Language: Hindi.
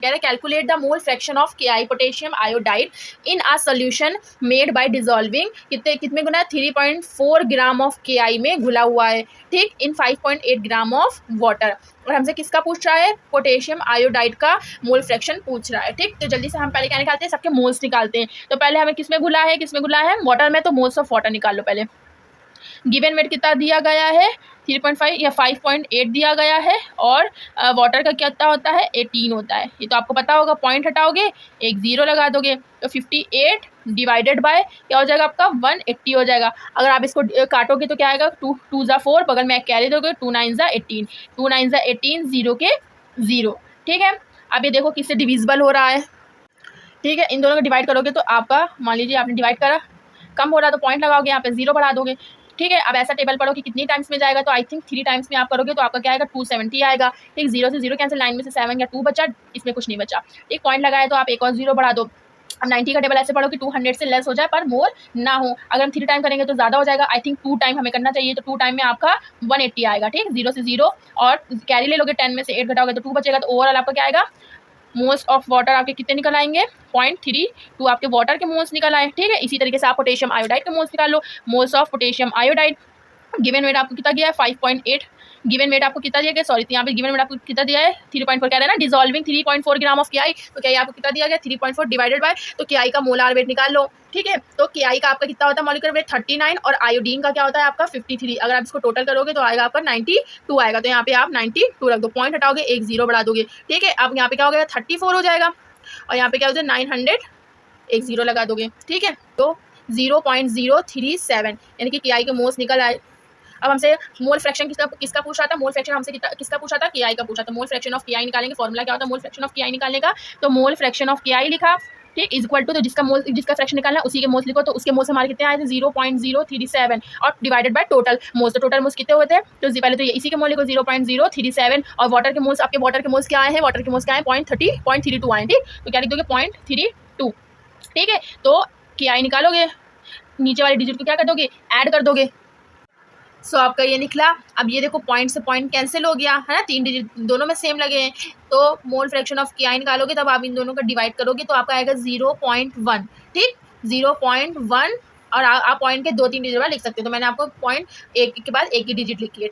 कह रहे calculate the mole fraction of KI potassium iodide in a solution made by dissolving, कितने कितने गुना है, 3.4 ग्राम ऑफ KI में घुला हुआ है, ठीक, इन 5.8 ग्राम ऑफ वाटर। और हमसे किसका पूछ रहा है, पोटेशियम आयोडाइड का मोल फ्रैक्शन पूछ रहा है, ठीक। तो जल्दी से हम पहले क्या निकालते हैं, सबके मोल्स निकालते हैं। तो पहले हमें किसमें घुला है, किसमें घुला है, वाटर में, तो मोल्स ऑफ वाटर निकाल लो पहले। गिवन वेट कितना दिया गया है, 3.5 या 5.8 दिया गया है, और वाटर का कितना होता है, 18 होता है। ये तो आपको पता होगा, पॉइंट हटाओगे, एक जीरो लगा दोगे, तो 58 डिवाइडेड बाय क्या हो जाएगा आपका, 180 हो जाएगा। अगर आप इसको काटोगे तो क्या आएगा, 2 ज़ा 4, बगल में कैरी दोगे, 2 9 ज़ा 18, 2 9 ज़ा 18, जीरो के जीरो, ठीक है। अब ये देखो किससे डिविजिबल हो रहा है, ठीक है। इन दोनों को डिवाइड करोगे तो आपका, मान लीजिए आपने डिवाइड करा, कम हो रहा है तो पॉइंट लगाओगे, यहाँ पे जीरो बढ़ा दोगे, ठीक है। अब ऐसा टेबल पढ़ो कि कितनी टाइम्स में जाएगा, तो आई थिंक 3 टाइम्स में आप करोगे तो आपका क्या आएगा, 270 आएगा, ठीक। जीरो से जीरो कैंसिल, 9 में से 7 या 2 बचा, इसमें कुछ नहीं बचा, एक पॉइंट लगाया तो आप एक और जीरो बढ़ा दो। अब 90 का टेबल ऐसे पढ़ो कि 200 से लेस हो जाए पर मोर ना हो। अगर हम 3 टाइम करेंगे तो ज़्यादा हो जाएगा, आई थिंक 2 टाइम हमें करना चाहिए, तो 2 टाइम में आपका 180 आएगा, ठीक। जीरो से जीरो और कैरी ले लोगे, 10 में से 8 घटाओगे तो 2 बचेगा, तो ओवरऑल आपका क्या आएगा, मोल्स ऑफ वाटर आपके कितने निकल आएंगे, 0.32 आपके वाटर के मोल्स निकल आए, ठीक है। इसी तरीके से आप पोटेशियम आयोडाइड के मोल्स निकाल लो, moles of potassium iodide. Given weight आपको कितना दिया है, 5.8, गिवन वेट आपको कितना दिया गया, सॉरी यहाँ पे गिवन वेट आपको कितना दिया है, 3.4 कह रहे हैं ना, डिजोल्विंग 3.4 ग्राम ऑफ KI, तो KI आपको कितना दिया गया, 3.4 डिवाइडेड बाय, तो KI का मोलार वेट निकाल लो, ठीक है। तो KI का आपका कितना होता है, मॉलिक्यूलर वेट 39, और आयोडीन का क्या होता है आपका 53। अगर आप इसको टोटल करोगे तो आएगा आपका 92 आएगा, तो यहाँ पे आप 92 रख दो, पॉइंट हटाओगे, एक जीरो बढ़ा दोगे, ठीक है। अब यहाँ पे क्या हो गया, 34 हो जाएगा, और यहाँ पे क्या हो जाए 900, एक जीरो लगा दोगे, ठीक है। तो 0.037 यानी कि KI के मोल्स निकल आए। अब हमसे मोल फ्रैक्शन किसका पूछ रहा था, मोल फ्रैक्शन हमसे किसका पूछा था, KI का पूछा था। मोल फ्रैक्शन ऑफ KI निकालेंगे, फॉर्मूला क्या होता है मोल फ्रैक्शन ऑफ KI निकालने का, तो मोल फ्रैक्शन ऑफ KI लिखा, ठीक, इज इक्वल टू, तो जिसका फ्रैक्शन निकालना है उसी के मोल्स लिखो, तो उसके मोल्स हमारे कितने आए थे, 0.037, और डिवाइडेड बाय टोटल मोल्स, तो टोटल मोल्स कितने हुए थे, तो पहले तो ये इसी के मोल लिखो 0.037, और वाटर के मोल्स, आपके वाटर के मोल्स क्या आए हैं, वाटर के मोल्स क्या आए, 0.32 आए, ठीक। तो क्या लिख दोगे, 0.32, ठीक है। तो KI निकालोगे, नीचे वाले डिजिट को क्या कर दोगे, ऐड कर दोगे, सो आपका ये निकला। अब ये देखो पॉइंट से पॉइंट कैंसिल हो गया है ना, 3 डिजिट दोनों में सेम लगे हैं, तो मोल फ्रैक्शन ऑफ KI निकालोगे तब आप इन दोनों का डिवाइड करोगे तो आपका आएगा 0.1, ठीक, 0.1, और आप पॉइंट के 2-3 डिजिट लिख सकते हो, तो मैंने आपको पॉइंट एक के बाद एक ही डिजिट लिखी है।